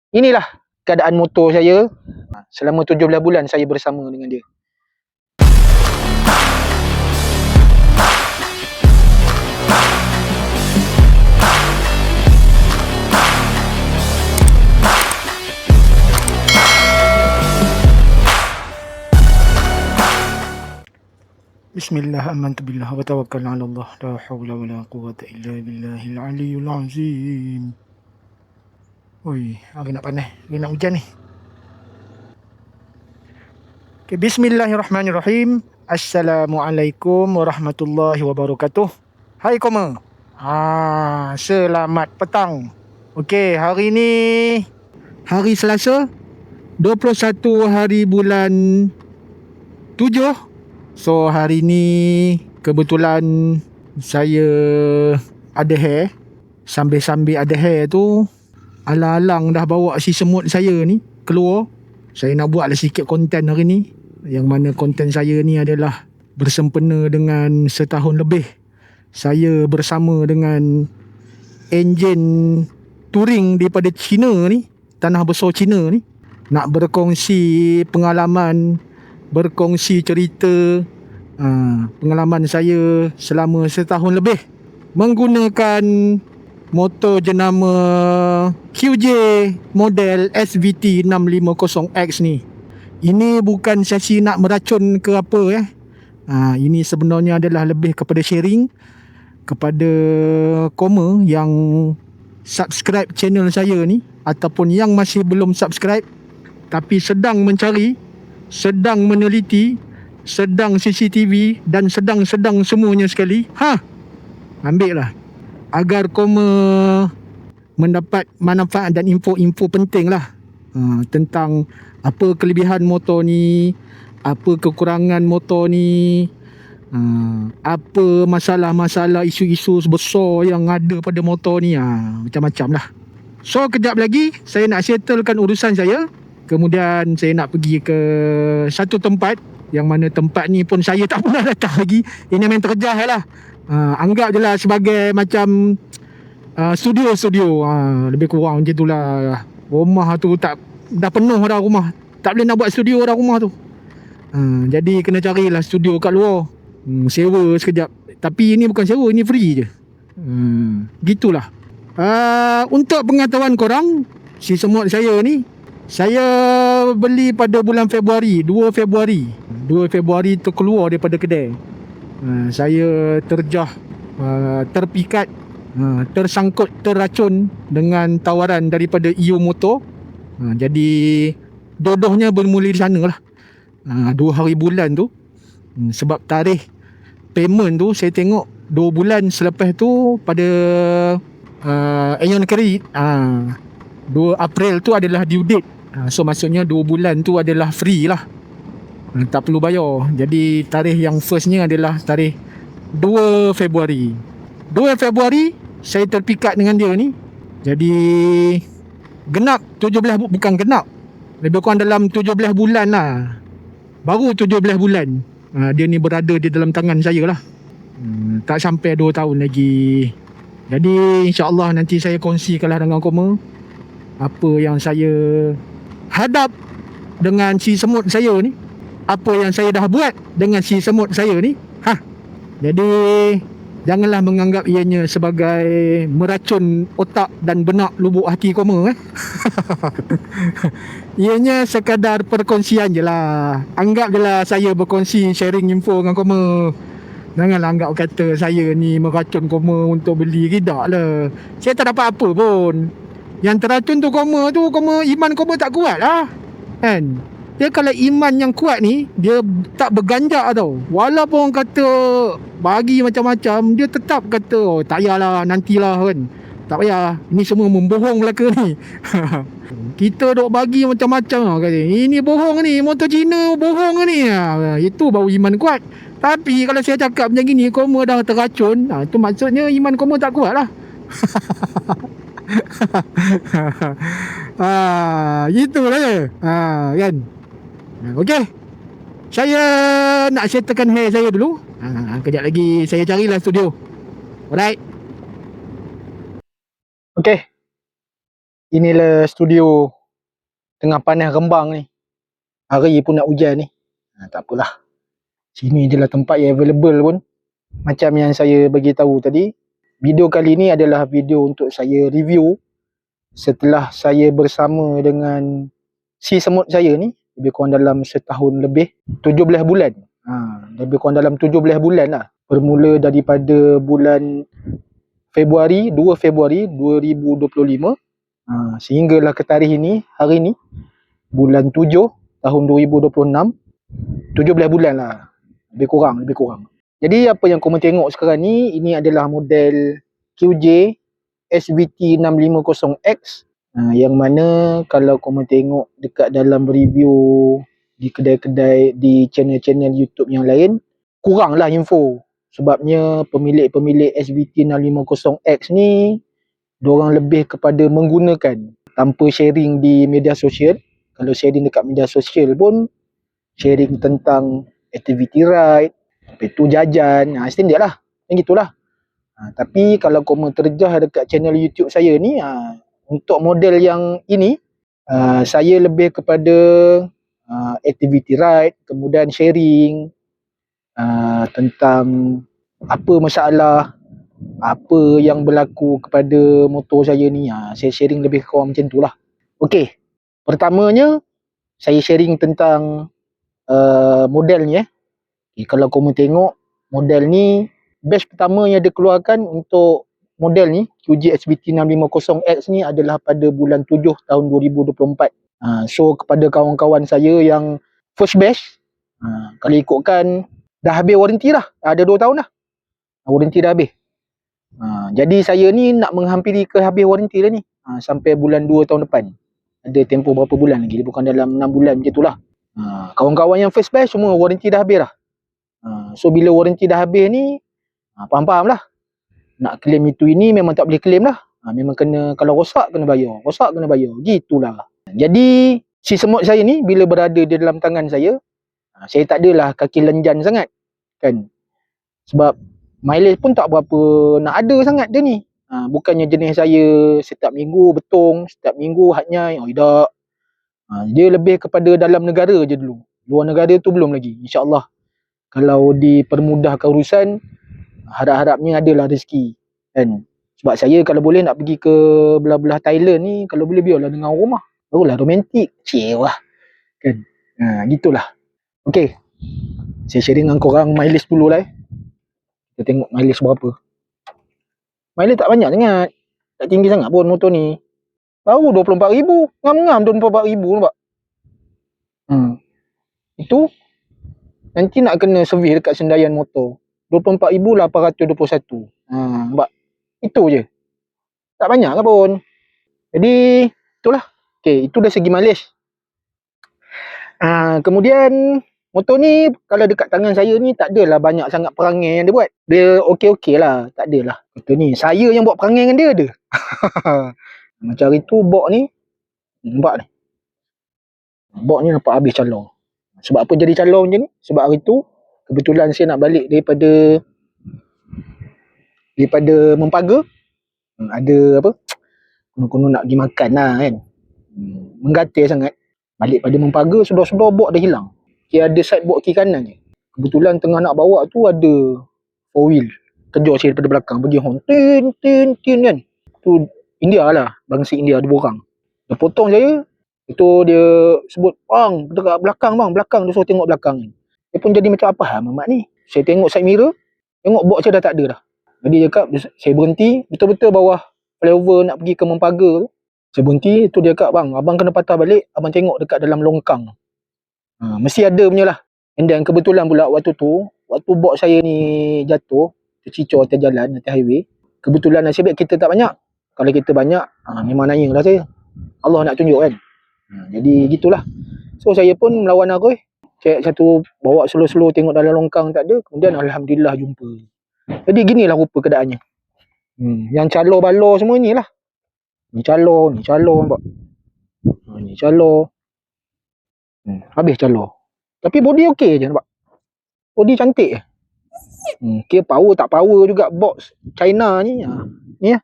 Inilah keadaan motor saya selama 17 bulan saya bersama dengan dia. Bismillah, amantu billah wa tawakkal 'ala Allah, la haula wala quwwata illa billahil aliyyil azim. Oi, hari nak panas, hari nak hujan ni. Okay, bismillahirrahmanirrahim. Assalamualaikum warahmatullahi wabarakatuh. Hai Koma. Selamat petang. Okey, hari ni hari Selasa 21 hari bulan 7. So hari ni kebetulan saya ada hair. Sambil-sambil ada hair tu, alang-alang dah bawa si semut saya ni keluar. Saya nak buatlah sikit konten hari ni, yang mana konten saya ni adalah bersempena dengan setahun lebih saya bersama dengan enjin touring daripada China ni, tanah besar China ni. Nak berkongsi pengalaman, berkongsi cerita pengalaman saya selama setahun lebih menggunakan motor jenama QJ model SVT 650X ni. Ini bukan sesi nak meracun ke apa ini sebenarnya adalah lebih kepada sharing kepada Koma yang subscribe channel saya ni, ataupun yang masih belum subscribe tapi sedang mencari, sedang meneliti, sedang CCTV dan sedang semuanya sekali. Ambil lah agar Koma mendapat manfaat dan info-info penting lah tentang apa kelebihan motor ni, apa kekurangan motor ni, apa masalah-masalah, isu-isu besar yang ada pada motor ni, macam-macam lah. So kejap lagi saya nak settlekan urusan saya. Kemudian saya nak pergi ke satu tempat, yang mana tempat ni pun saya tak pernah datang lagi. Ini main terjah lah. Anggap je lah sebagai macam studio. Lebih kurang macam tu lah. Rumah tu dah penuh dah rumah. Tak boleh nak buat studio dah rumah tu. Jadi kena carilah studio kat luar. Sewa sekejap. Tapi ini bukan sewa, ini free je. Gitulah. Untuk pengetahuan korang, si semut saya ni, saya beli pada bulan Februari, 2 Februari. 2 Februari tu keluar daripada kedai. Saya terjah, terpikat, tersangkut, terracun dengan tawaran daripada EU Motor. Jadi dodohnya bermula di sana lah. 2 hari bulan tu. Sebab tarikh payment tu saya tengok 2 bulan selepas tu pada Aeon Credit. 2 April tu adalah due date. So maksudnya 2 bulan tu adalah free lah, tak perlu bayar. Jadi tarikh yang firstnya adalah tarikh 2 Februari. 2 Februari saya terpikat dengan dia ni. Jadi genap 17, bukan genap, lebih kurang dalam 17 bulan lah. Baru 17 bulan dia ni berada di dalam tangan saya lah. Tak sampai 2 tahun lagi. Jadi insyaAllah nanti saya kongsikanlah dengan Koma apa yang saya hadap dengan si semut saya ni, apa yang saya dah buat dengan si semut saya ni. Jadi janganlah menganggap ianya sebagai meracun otak dan benak lubuk hati Koma. Ianya sekadar perkongsian je lah. Anggap je lah saya berkongsi, sharing info dengan Koma. Janganlah anggap kata saya ni meracun Koma untuk beli. Tidak lah, saya tak dapat apa pun. Yang teracun tu Koma tu, iman Koma tak kuat lah kan. Dia kalau iman yang kuat ni, dia tak berganjak tau. Walaupun orang kata bagi macam-macam, dia tetap kata tak payahlah, nantilah kan. Tak payah, ni semua membohong belaka ni. Kita duk bagi macam-macam lah kata, ini bohong ni, motor Cina bohong ni. Itu baru iman kuat. Tapi kalau saya cakap macam ni, Koma dah terracun, itu maksudnya iman Koma tak kuat lah. Gitulah je. Kan. Okey. Saya nak settlekan hair saya dulu. Kejap lagi saya carilah studio. Alright. Okey. Inilah studio tengah panas rembang ni. Hari pun nak hujan ni. Tak apalah. Sini je lah tempat yang available pun. Macam yang saya bagi tahu tadi. Video kali ni adalah video untuk saya review setelah saya bersama dengan si semut saya ni. Lebih kurang dalam setahun lebih. 17 bulan. Lebih kurang dalam 17 bulan lah. Bermula daripada bulan Februari, 2 Februari 2025. Sehinggalah ke tarikh ini, hari ni. Bulan 7 tahun 2026. 17 bulan lah. Lebih kurang. Jadi apa yang korang tengok sekarang ni, ini adalah model QJ SVT 650X. Yang mana kalau korang tengok dekat dalam review di kedai-kedai, di channel-channel YouTube yang lain, kurang lah info. Sebabnya pemilik-pemilik SVT 650X ni, diorang lebih kepada menggunakan tanpa sharing di media sosial. Kalau sharing dekat media sosial pun sharing tentang activity ride, lepas tu jajan, standard lah, macam gitulah. Tapi kalau korang terjah dekat channel YouTube saya ni, untuk model yang ini, saya lebih kepada activity ride, kemudian sharing tentang apa masalah, apa yang berlaku kepada motor saya ni. Saya sharing lebih kurang macam tu lah. Okey, pertamanya saya sharing tentang model ni. Kalau korang tengok model ni, batch pertama yang dia keluarkan untuk model ni, QJ SVT 650X ni adalah pada bulan 7 tahun 2024. So kepada kawan-kawan saya yang first batch, kalau ikutkan dah habis warranty dah. Ada 2 tahun dah. Warranty dah habis. Jadi saya ni nak menghampiri ke habis warranty dah ni. Sampai bulan 2 tahun depan. Ada tempoh berapa bulan lagi. Bukan dalam 6 bulan macam itulah. Kawan-kawan yang first batch semua warranty dah habis dah. So bila warranty dah habis ni, faham-faham lah. Nak claim itu ini memang tak boleh claim lah. Memang kena, kalau rosak kena bayar. Gitulah. Jadi si semut saya ni bila berada di dalam tangan saya tak adalah kaki lenjan sangat. Kan? Sebab mileage pun tak berapa nak ada sangat dia ni. Bukannya jenis saya setiap minggu betung, setiap minggu hatnya, tidak. Dia lebih kepada dalam negara je dulu. Luar negara tu belum lagi. InsyaAllah kalau dipermudahkan urusan, harap-harapnya adalah rezeki. Kan? Sebab saya kalau boleh nak pergi ke belah-belah Thailand ni, kalau boleh biarlah dengan rumah. Barulah romantik. Cewah. Kan? Gitulah. Okey. Saya sharing dengan korang mileage dulu lah. Kita tengok mileage berapa. Mileage tak banyak sangat. Tak tinggi sangat pun motor ni. Baru 24,000. Ngam-ngam 24,000 nampak. Itu nanti nak kena servis dekat Sendayan Motor. 24,821. Nampak. Itu je. Tak banyak ke pun. Jadi itulah. Okey, itu dari segi mileage. Kemudian motor ni kalau dekat tangan saya ni tak adalah banyak sangat perangai yang dia buat. Dia okey-okey lah. Tak adalah. Motor ni saya yang buat perangai dengan dia ada. Macam hari tu bok ni, nampak ni. Bok ni nampak habis calon. Sebab apa jadi calon macam ni? Sebab hari tu kebetulan saya nak balik daripada Mempaga. Ada apa? Konon-konon nak pergi makan lah kan. Menggatil sangat. Balik pada Mempaga, sedar-sedar bok dah hilang. Ada side bok kiri kanan je. Kebetulan tengah nak bawa tu ada 4 wheel. Kejar saya daripada belakang. Pergi horn. Tin kan. Tu India lah. Bangsa India ada borang. Dia potong saya. Itu dia sebut, bang, dekat belakang bang. Belakang dia suruh tengok belakang. Dia pun jadi macam apa mamat ni. Saya tengok side mirror. Tengok bok saya dah tak ada dah. Jadi dia cakap, saya berhenti. Betul-betul bawah flyover nak pergi ke Mempaga tu. Saya berhenti. Tu dia cakap, bang, abang kena patah balik. Abang tengok dekat dalam longkang. Mesti ada punya lah. Dan kebetulan pula waktu tu, waktu bok saya ni jatuh, tercicor atas jalan, atas highway. Kebetulan nasib baik kita tak banyak. Kalau kita banyak, memang nanya lah saya. Allah nak tunjuk kan. Jadi gitulah. So saya pun melawan arus. Cek satu, bawa slow-slow tengok dalam longkang tak ada. Kemudian Alhamdulillah jumpa. Jadi ginilah rupa keadaannya. Yang calo-balo semua ni lah. Ni calo nampak. Ni calo. Habis calo. Tapi body okey je nampak. Body cantik je. Kira power tak power juga box China ni. Ni lah.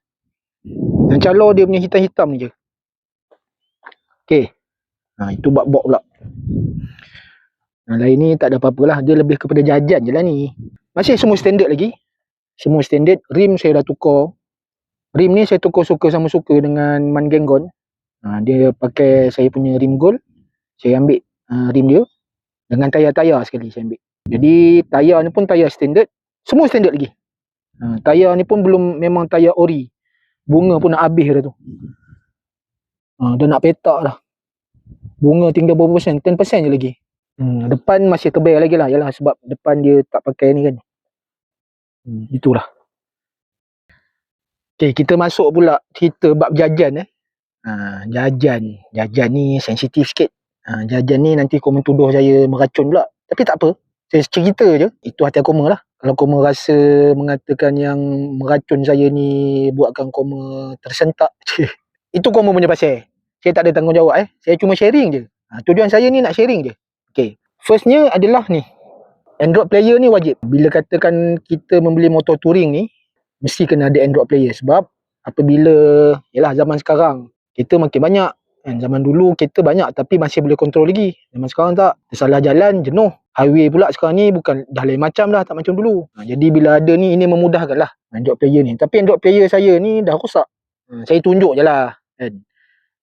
Yang calo dia punya hitam-hitam ni je. Okey. Itu bak-bak pula. Lain ni tak ada apa-apa lah. Dia lebih kepada jajan je lah ni. Masih semua standard lagi. Semua standard. Rim saya dah tukar. Rim ni saya tukar suka sama suka dengan Man Genggon. Dia pakai saya punya rim gold. Saya ambil rim dia. Dengan tayar-tayar sekali saya ambil. Jadi tayar ni pun tayar standard. Semua standard lagi. Tayar ni pun belum memang tayar ori. Bunga pun nak habis dah tu. Dah nak petak dah. Bunga tinggal berapa persen? 10% je lagi. Depan masih tebal lagi lah. Yalah sebab depan dia tak pakai ni kan. Itulah. Okay, kita masuk pula cerita bab jajan Jajan ni sensitif sikit. Jajan ni nanti kau mentuduh saya meracun pula. Tapi tak apa. Saya cerita je. Itu hati koma lah. Kalau koma rasa mengatakan yang meracun saya ni buatkan koma tersentak. Itu koma punya pasal. Saya tak ada tanggungjawab Saya cuma sharing je. Tujuan saya ni nak sharing je. Okay. Firstnya adalah ni. Android player ni wajib. Bila katakan kita membeli motor touring ni, mesti kena ada Android player. Sebab apabila, yalah zaman sekarang, kereta makin banyak. Zaman dulu kereta banyak tapi masih boleh kontrol lagi. Zaman sekarang tak. Tersalah jalan, jenuh. Highway pula sekarang ni bukan dah lain macam dah. Tak macam dulu. Jadi bila ada ni, ini memudahkan lah Android player ni. Tapi Android player saya ni dah rosak. Saya tunjuk je lah.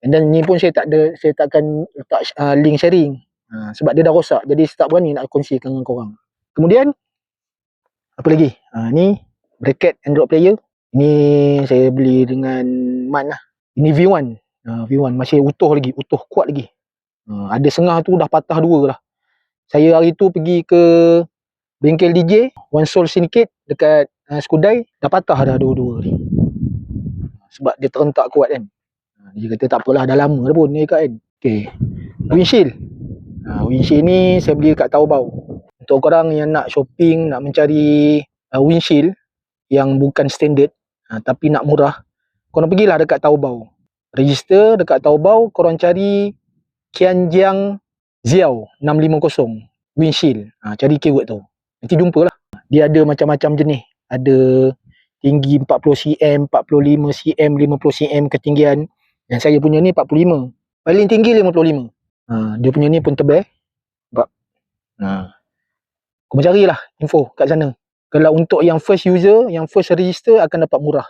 And then ni pun saya takkan letak link sharing. Sebab dia dah rosak. Jadi saya tak berani nak kongsikan dengan korang. Kemudian apa lagi? Ni bracket Android player. Ni saya beli dengan Man lah. Ini V1. V1 masih utuh lagi. Utuh kuat lagi. Ada sengah tu dah patah 2 lah. Saya hari tu pergi ke bengkel DJ One Soul Syndicate dekat Skudai. Dah patah dah 2 ni. Sebab dia terentak kuat kan. Dia kata tak apalah, dah lama dah pun ni kan. Okay. Windshield. Windshield ni saya beli kat Taobao. Untuk korang yang nak shopping, nak mencari windshield yang bukan standard tapi nak murah, korang pergilah dekat Taobao. Register dekat Taobao, korang cari Qianjiang Xiao 650 windshield. Cari keyword tu. Nanti jumpalah. Dia ada macam-macam jenis. Ada tinggi 40 cm, 45 cm, 50 cm ketinggian. Yang saya punya ni 45. Paling tinggi 55. Dia punya ni pun tebal. Sebab kau carilah info kat sana. Kalau untuk yang first user, yang first register akan dapat murah.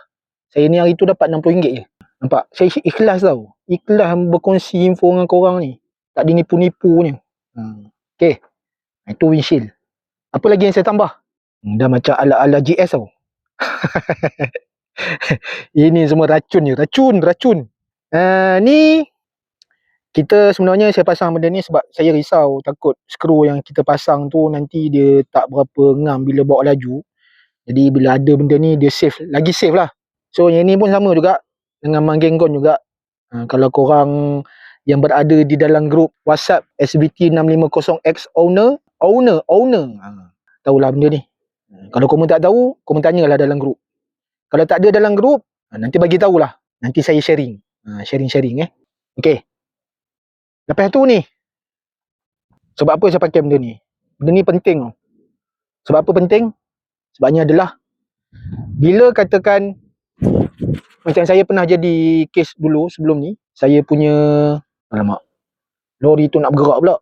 Saya ni hari tu dapat RM60 je. Nampak? Saya ikhlas tau. Ikhlas berkongsi info dengan korang ni. Tak dinipu-nipunya. Okay. Itu windshield. Apa lagi yang saya tambah? Dah macam ala-ala GS tau. Ini semua racun je. Racun. Ni kita sebenarnya saya pasang benda ni sebab saya risau takut skru yang kita pasang tu nanti dia tak berapa ngam bila bawa laju. Jadi bila ada benda ni dia lagi safe lah. So yang ni pun sama juga dengan Man Genggon juga. Kalau korang yang berada di dalam grup WhatsApp SBT650X owner, tahulah benda ni. Kalau korang tak tahu, korang tanyalah dalam grup. Kalau tak ada dalam grup, nanti bagi tahulah. Nanti saya sharing. Sharing Okay. Lepas tu ni, sebab apa saya pakai benda ni? Benda ni penting tau. Sebab apa penting? Sebabnya adalah bila katakan macam saya pernah jadi kes dulu sebelum ni, saya punya lori tu nak bergerak pula.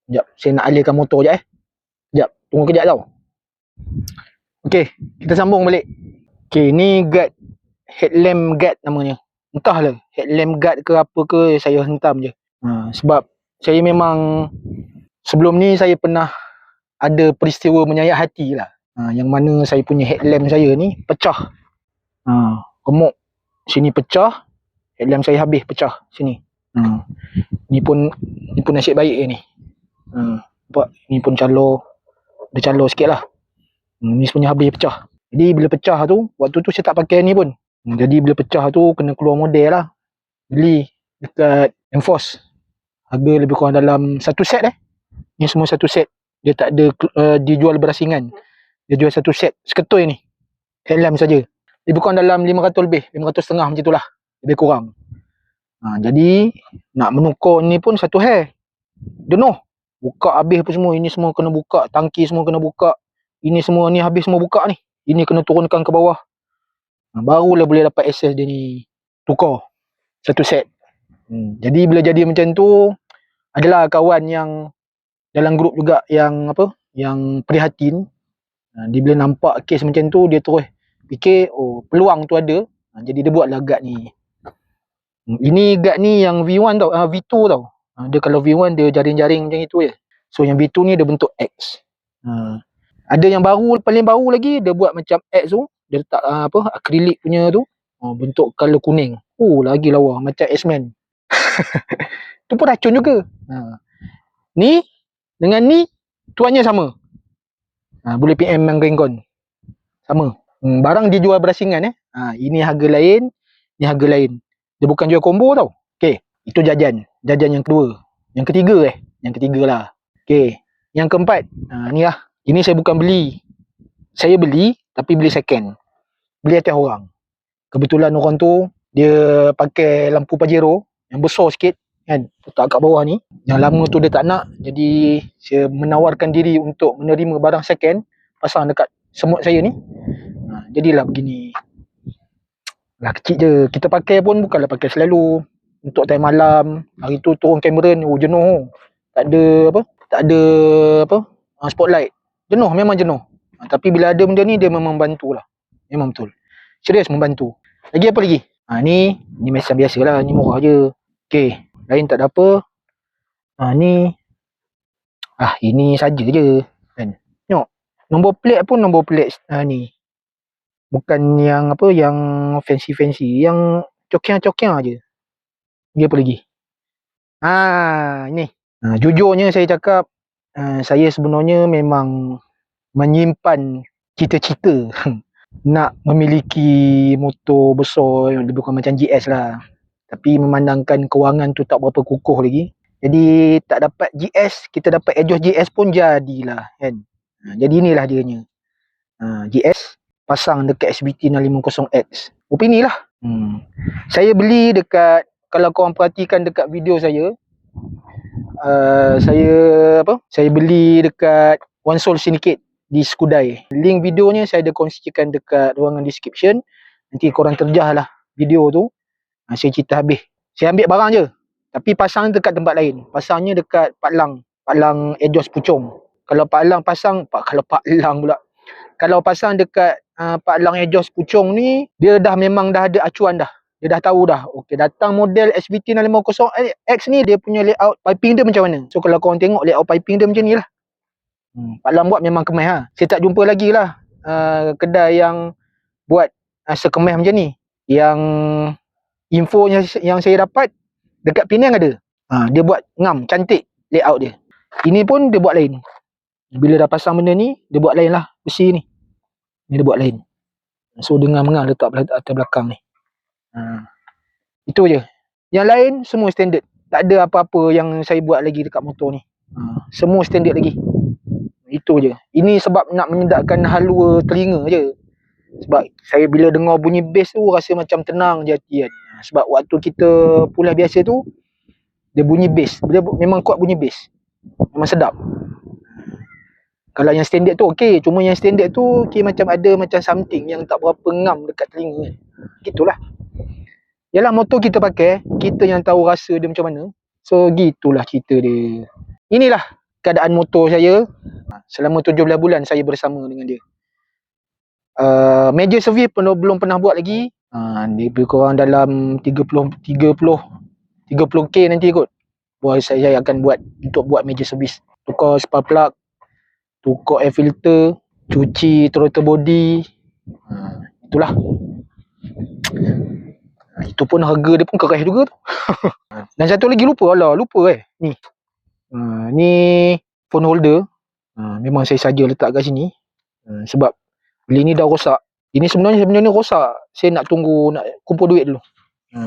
Sekejap, saya nak alihkan motor je Sekejap, tunggu kejap tau. Okay, kita sambung balik. Okay, ni guard, headlamp guard namanya. Entahlah, headlamp guard ke apa ke, saya hentam je. Sebab saya memang sebelum ni saya pernah ada peristiwa menyayat hati lah. Yang mana saya punya headlamp saya ni pecah. Remuk sini pecah, headlamp saya habis pecah sini. Ni pun nasib baik ni. Nampak ni pun calor sikit lah. Ni sebenarnya habis pecah. Jadi bila pecah tu, waktu tu saya tak pakai ni pun. Jadi bila pecah tu kena keluar model lah. Beli dekat Enforce. Harga lebih kurang dalam satu set Ni semua satu set. Dia tak ada dijual berasingan. Dia jual satu set seketoi ni. Headlamp saja. Lebih kurang dalam 500 lebih, 500 setengah macam itulah. Lebih kurang. Jadi nak menukar ni pun satu hair. Jenuh. Buka habis apa semua. Ini semua kena buka. Tangki semua kena buka. Ini semua ni habis semua buka ni. Ini kena turunkan ke bawah. Barulah boleh dapat akses dia ni tukar. Satu set. Jadi bila jadi macam tu, adalah kawan yang dalam grup juga yang yang prihatin. Dia bila nampak kes macam tu, dia terus fikir peluang tu ada. Jadi dia buatlah guard ni. Ini guard ni yang V1 tau, V2 tau. Dia kalau V1 dia jaring-jaring macam itu je. So yang V2 ni dia bentuk X. Ada yang baru, paling baru lagi, dia buat macam X tu, dia letak akrilik punya tu, bentuk color kuning. Lagi lawa macam X-Men. Tu pun racun juga. Ni dengan ni tuannya sama. Boleh PM yang Rengon. Sama. Barang dia jual berasingan ini harga lain, ni harga lain. Dia bukan jual combo tau. Okey, itu jajan. Jajan yang kedua. Yang ketiga Yang ketiga lah. Okey, yang keempat. Ni lah. Ini saya bukan beli. Saya beli tapi beli second. Beli atas orang. Kebetulan orang tu dia pakai lampu Pajero yang besar sikit kan, letak kat bawah ni. Yang lama tu dia tak nak, jadi saya menawarkan diri untuk menerima barang second, pasang dekat semut saya ni. Jadilah begini. Lah kecil je. Kita pakai pun bukanlah pakai selalu. Untuk time malam, hari tu turun kamera ni jenuh. Tak ada spotlight. Jenuh, memang jenuh. Tapi bila ada benda ni dia memang bantulah. Memang betul. Serius membantu. Lagi apa lagi? Ni macam biasalah, ni murah je. Okey, lain tak ada apa. Ni ini saja je kan. Tengok. Nombor plate pun nombor plate ni. Bukan yang yang fancy, yang cokiang-cokiang je. Dia apa lagi? Ini. Jujurnya saya cakap, saya sebenarnya memang menyimpan cita-cita nak memiliki motor besar, lebih kurang macam GS lah. Tapi memandangkan kewangan tu tak berapa kukuh lagi, jadi tak dapat GS, kita dapat exhaust GS pun jadilah kan. Jadi inilah dianya. GS pasang dekat SBT 650X. Opini lah. Saya beli dekat, kalau korang perhatikan dekat video saya, saya beli dekat One Soul Syndicate di Skudai. Link videonya saya ada kongsikan dekat ruangan description. Nanti korang terjah lah video tu. Saya cerita habis. Saya ambil barang je, tapi pasang dekat tempat lain. Pasangnya dekat Pak Lang exhaust pucung. Kalau Pak Lang pasang dekat Pak Lang exhaust pucung ni, dia memang dah ada acuan dah. Dia dah tahu dah. Okey, datang model SBT 650X ni, dia punya layout piping dia macam mana. So kalau korang tengok layout piping dia macam ni lah. Pak Lang buat memang kemas lah. Saya tak jumpa lagi lah kedai yang buat sekemas macam ni. Yang info yang saya dapat dekat Penang ada. Dia buat ngam, cantik layout dia. Ini pun dia buat lain. Bila dah pasang benda ni, dia buat lain lah. Besi ni. Dia buat lain. So dengan mengang letak atas belakang ni. Itu je. Yang lain semua standard. Tak ada apa-apa yang saya buat lagi dekat motor ni. Semua standard lagi. Itu je. Ini sebab nak menyedapkan halua telinga je. Sebab saya bila dengar bunyi bass tu rasa macam tenang je hati kan. Sebab waktu kita pulas biasa tu, dia bunyi bass. Dia memang kuat bunyi bass. Memang sedap. Kalau yang standard tu okey, cuma yang standard tu macam ada macam something yang tak berapa ngam dekat telinga. Gitulah. Yalah, motor kita pakai, kita yang tahu rasa dia macam mana. So gitulah cerita dia. Inilah keadaan motor saya. Selama 17 bulan saya bersama dengan dia. Major service pun belum pernah buat lagi. Dia lebih kurang dalam 30k nanti kot. Saya akan buat untuk buat major service. Tukar spark plug, tukar air filter, cuci throttle body. Itulah. Itu pun harga dia pun keras juga tu. Dan satu lagi lupa ni. Ni phone holder. Memang saya saja letak kat sini. Sebab beli ni dah rosak. Ini sebenarnya rosak. Saya nak tunggu, nak kumpul duit dulu.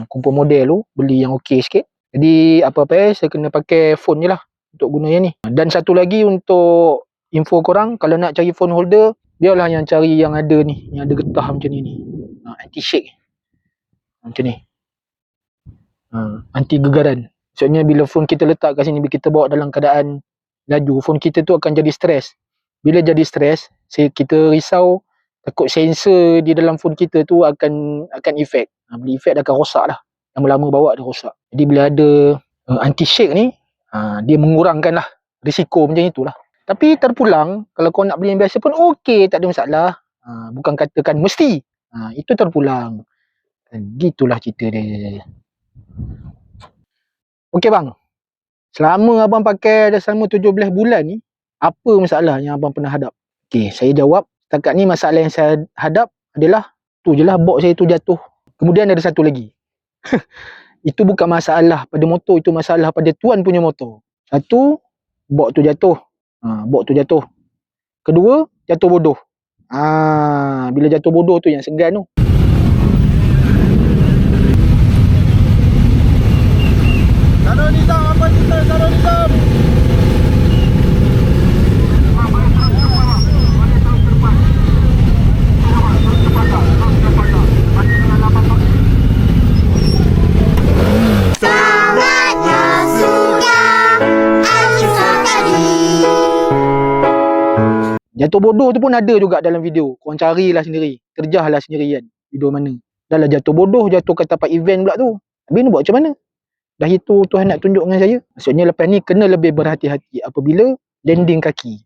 Kumpul model dulu, beli yang okey sikit. Jadi apa-apa saya kena pakai phone je lah untuk guna yang ni. Dan satu lagi untuk info korang, kalau nak cari phone holder, biarlah yang cari yang ada ni, yang ada getah macam ni. Anti-shake. Macam ni. Anti gegaran. Maksudnya bila phone kita letak kat sini, bila kita bawa dalam keadaan laju, phone kita tu akan jadi stres. Bila jadi stres, kita risau, takut sensor di dalam phone kita tu akan efek. Bila efek dia akan rosak lah. Lama-lama bawa dia rosak. Jadi bila ada anti-shake ni, Dia mengurangkan lah risiko macam itulah. Tapi terpulang, kalau kau nak beli yang biasa pun okey, tak ada masalah. Bukan katakan mesti. Itu terpulang. Gitulah cerita dia. Okey bang, selama abang pakai dah selama 17 bulan ni, apa masalah yang abang pernah hadap? Okey, saya jawab, setakat ni masalah yang saya hadap adalah tu je lah, box saya tu jatuh. Kemudian ada satu lagi. Itu bukan masalah pada motor, itu masalah pada tuan punya motor. Satu, box tu jatuh. Box tu jatuh. Kedua, jatuh bodoh. Bila jatuh bodoh tu yang segan tu. Sarul Nizam, apa cerita Sarul Nizam? Jatuh bodoh tu pun ada juga dalam video. Korang carilah sendiri. Terjahlah sendirian. Video mana. Dah lah jatuh bodoh, jatuh kat tempat event pula tu. Habis ni buat macam mana? Dah itu Tuhan nak tunjuk dengan saya. Maksudnya lepas ni kena lebih berhati-hati apabila landing kaki.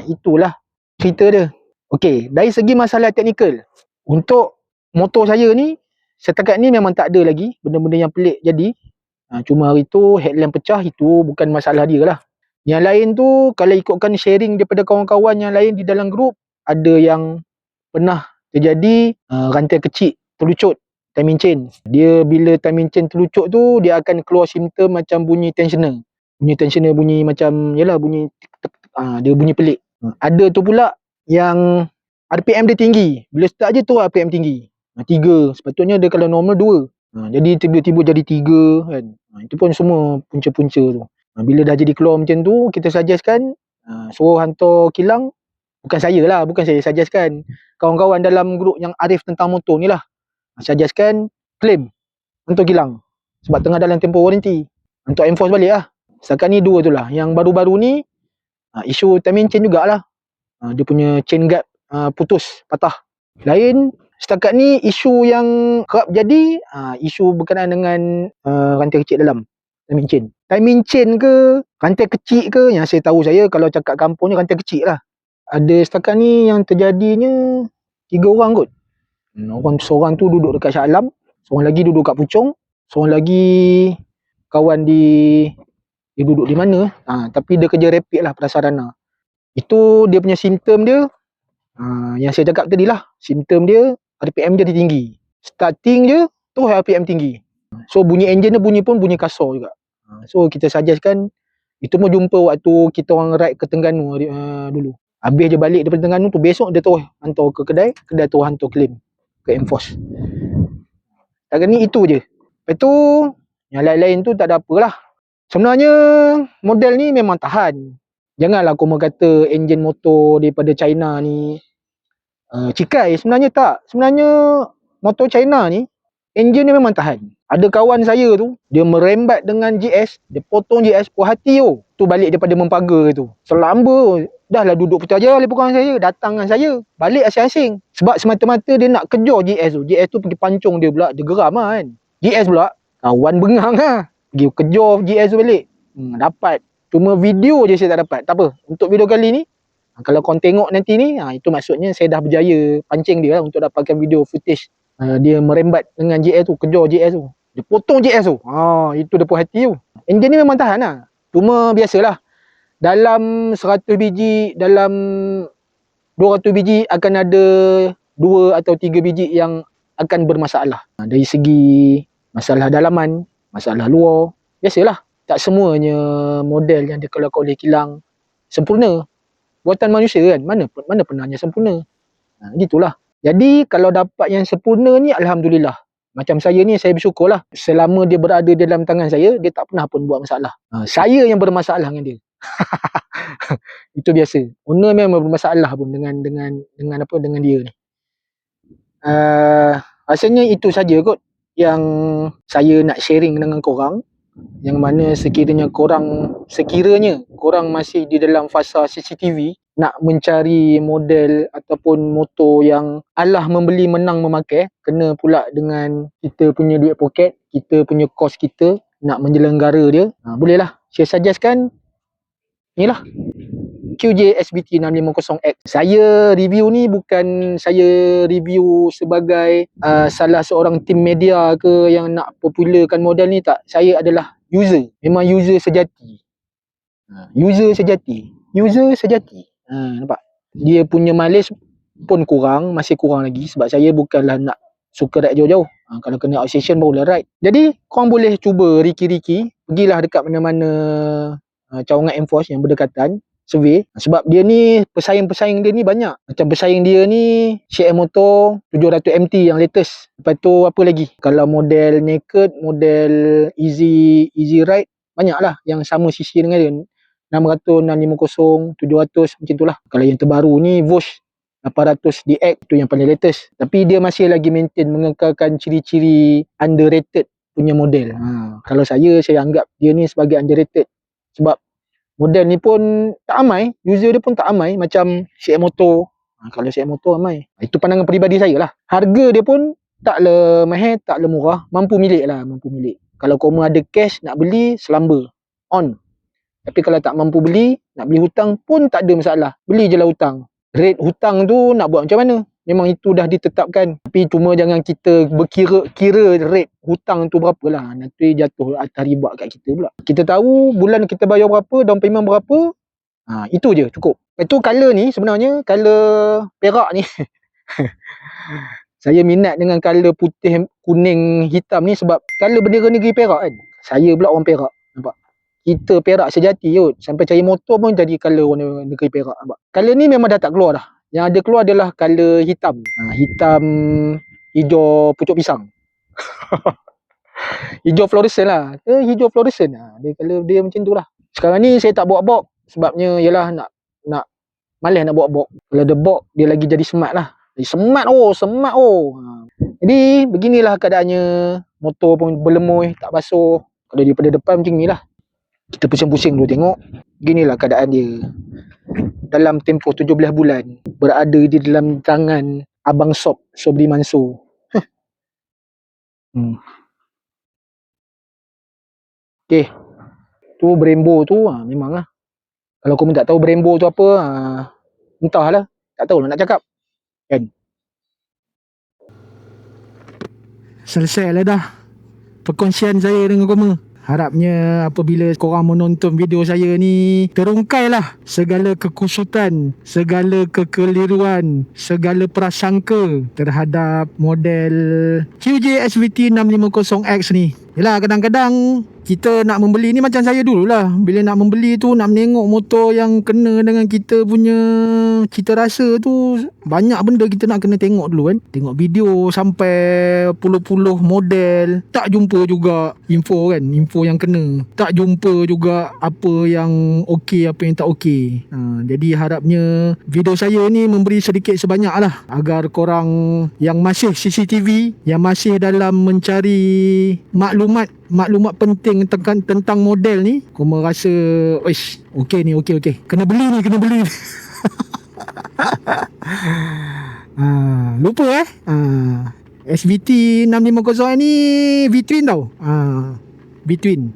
Itulah cerita dia. Okey, dari segi masalah teknikal. Untuk motor saya ni, setakat ni memang tak ada lagi benda-benda yang pelik jadi. Cuma hari tu headlamp pecah, itu bukan masalah dia lah. Yang lain tu, kalau ikutkan sharing daripada kawan-kawan yang lain di dalam grup, ada yang pernah terjadi rantai kecil terlucut, timing chain. Dia bila timing chain terlucut tu, dia akan keluar simptom macam bunyi tensioner. Bunyi tensioner bunyi macam, yalah bunyi dia bunyi pelik. Ada tu pula yang RPM dia tinggi. Bila start je tu RPM tinggi. 3, sepatutnya dia kalau normal 2. Jadi tiba-tiba jadi 3 kan. Itu pun semua punca-punca tu. Bila dah jadi keluar macam tu, kita suggestkan suruh hantar kilang. Bukan saya suggestkan. Kawan-kawan dalam grup yang arif tentang motor ni lah. Suggestkan claim hantar kilang. Sebab tengah dalam tempoh warranty. Untuk enforce balik lah. Setakat ni 2 tu lah. Yang baru-baru ni, isu timing chain jugalah. Dia punya chain guard putus, patah. Lain, setakat ni isu yang kerap jadi, isu berkenaan dengan rantai kecil dalam. Timing chain. Timing chain ke, rantai kecil ke, yang saya tahu saya kalau cakap kampung ni rantai kecil lah. Ada setakat ni yang terjadinya 3 orang kot. Seorang tu duduk dekat Shah Alam, seorang lagi duduk kat Puchong, seorang lagi kawan dia duduk di mana, tapi dia kerja rapid lah, prasarana. Itu dia punya simptom dia, yang saya cakap tadi lah, simptom dia RPM dia tinggi. Starting je tu RPM tinggi. So bunyi enjin dia bunyi kasar juga. So kita suggestkan, itu pun jumpa waktu kita orang ride ke Terengganu dulu. Habis je balik daripada Terengganu tu, besok dia terus hantar ke kedai terus hantar claim ke enforce. Takat ni itu je. Lepas tu yang lain-lain tu tak ada apalah. Sebenarnya model ni memang tahan. Janganlah kau kata enjin motor daripada China ni cikai. Sebenarnya tak. Sebenarnya motor China ni enjin dia memang tahan. Ada kawan saya tu, dia merembat dengan GS, dia potong GS, puas hati tu. Tu balik daripada Mempaga tu. Selamba, dah lah duduk putih aja oleh kawan saya, datang dengan saya, balik asing-asing. Sebab semata-mata dia nak kejar GS tu. GS tu pergi pancung dia pula, dia geram lah kan. GS pula, kawan bengang lah. Pergi kejar GS tu balik. Dapat. Cuma video je saya tak dapat. Tak apa, untuk video kali ni, kalau korang tengok nanti ni, itu maksudnya saya dah berjaya pancing dia lah untuk dapatkan video footage. Dia merembat dengan GS tu, kejar GS tu. Dia potong GS tu. Itu dia puas hati tu. Enjin ni memang tahan lah. Cuma biasalah. Dalam 100 biji, dalam 200 biji akan ada 2 atau 3 biji yang akan bermasalah. Dari segi masalah dalaman, masalah luar. Biasalah. Tak semuanya model yang dikeluarkan oleh kilang sempurna. Buatan manusia kan. Mana pernahnya sempurna. Gitulah. Jadi kalau dapat yang sempurna ni, alhamdulillah. Macam saya ni, saya bersyukur lah. Selama dia berada dalam tangan saya, dia tak pernah pun buat masalah. Saya yang bermasalah dengan dia. Itu biasa. Owner memang bermasalah pun dengan dia ni. Rasanya itu saja kot yang saya nak sharing dengan korang. Yang mana sekiranya korang masih di dalam fasa CCTV, nak mencari model ataupun motor yang alah membeli menang memakai, kena pula dengan kita punya duit poket, kita punya kos kita nak menyelenggara dia, bolehlah saya suggestkan inilah QJ SBT 650X. Saya review ni bukan saya review sebagai salah seorang tim media ke yang nak popularkan model ni, tak. Saya adalah user. Memang user sejati. User sejati. Nampak? Dia punya mileage pun masih kurang lagi sebab saya bukanlah nak suka ride jauh-jauh. Kalau kena outstation barulah ride. Jadi korang boleh cuba riki-riki, pergilah dekat mana-mana cawangan enforce yang berdekatan, survey. Sebab dia ni pesaing-pesaing dia ni banyak. Macam pesaing dia ni CM Motor 700 MT yang latest. Lepas tu apa lagi? Kalau model naked, model easy ride, banyaklah yang sama sisi dengan dia. 600, 650, 700 macam tu lah. Kalau yang terbaru ni Vosh 800 DX tu yang paling latest. Tapi dia masih lagi maintain mengekalkan ciri-ciri underrated punya model. Kalau saya anggap dia ni sebagai underrated. Sebab model ni pun tak amai, user dia pun tak amai macam CM Motor. Kalau CM Motor amai. Itu pandangan peribadi saya lah. Harga dia pun tak le mahal, tak le murah, mampu milik. Kalau korang ada cash nak beli, selamba on. Tapi kalau tak mampu beli, nak beli hutang pun tak ada masalah. Beli je lah hutang. Rate hutang tu nak buat macam mana? Memang itu dah ditetapkan. Tapi cuma jangan kita kira rate hutang tu berapa lah. Nanti jatuh atas riba kat kita pula. Kita tahu bulan kita bayar berapa, down payment berapa. Itu je cukup. Itu color ni sebenarnya, color perak ni. Saya minat dengan color putih, kuning, hitam ni sebab color bendera negeri Perak kan. Saya pula orang Perak. Nampak? Kita Perak sejati kot. Sampai cari motor pun jadi color warna negeri Perak. Nampak? Color ni memang dah tak keluar dah. Yang ada keluar adalah color hitam. Hitam, hijau pucuk pisang. Hijau fluorescent lah. Hijau fluorescent lah. Dia color dia macam tu lah. Sekarang ni saya tak bawa box. Sebabnya ialah nak malas nak bawa box. Kalau ada box, dia lagi jadi smart lah. Smart. Jadi beginilah keadaannya. Motor pun berlemuh, tak basuh. Kalau daripada depan macam ni lah. Kita pusing-pusing dulu tengok. Beginilah keadaan dia. Dalam tempoh 17 bulan berada di dalam tangan Abang Sobri Mansur. Okay. Tu Brembo tu memang lah. Kalau korang tak tahu Brembo tu apa, entahlah. Tak tahu lah nak cakap. Kan? Selesai lah dah perkongsian saya dengan korang. Harapnya apabila korang menonton video saya ni, terungkailah segala kekusutan, segala kekeliruan, segala prasangka terhadap model QJ SVT 650X ni. Yelah, kadang-kadang kita nak membeli ni macam saya dululah. Bila nak membeli tu, nak menengok motor yang kena dengan kita punya cita rasa tu, banyak benda kita nak kena tengok dulu kan. Tengok video sampai puluh-puluh model, tak jumpa juga info kan, info yang kena. Tak jumpa juga apa yang okey, apa yang tak okey. Jadi harapnya video saya ni memberi sedikit sebanyak lah, agar korang yang masih CCTV, yang masih dalam mencari maklumat penting tentang model ni, kau merasa okey ni, okey kena beli ni lupa SVT 650 ni V-twin tau. V-twin.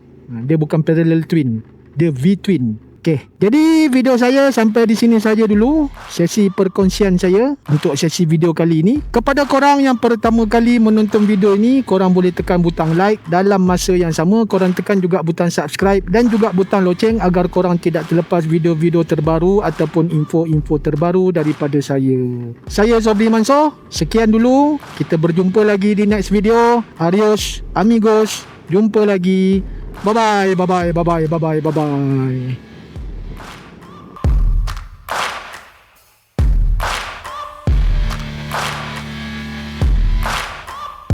Dia bukan parallel twin, dia V-twin. Okay, jadi video saya sampai di sini saja dulu, sesi perkongsian saya untuk sesi video kali ini. Kepada korang yang pertama kali menonton video ini, korang boleh tekan butang like. Dalam masa yang sama, korang tekan juga butang subscribe dan juga butang loceng agar korang tidak terlepas video-video terbaru ataupun info-info terbaru daripada saya. Saya Sobri Mansur, sekian dulu. Kita berjumpa lagi di next video. Adios amigos, jumpa lagi. Bye bye.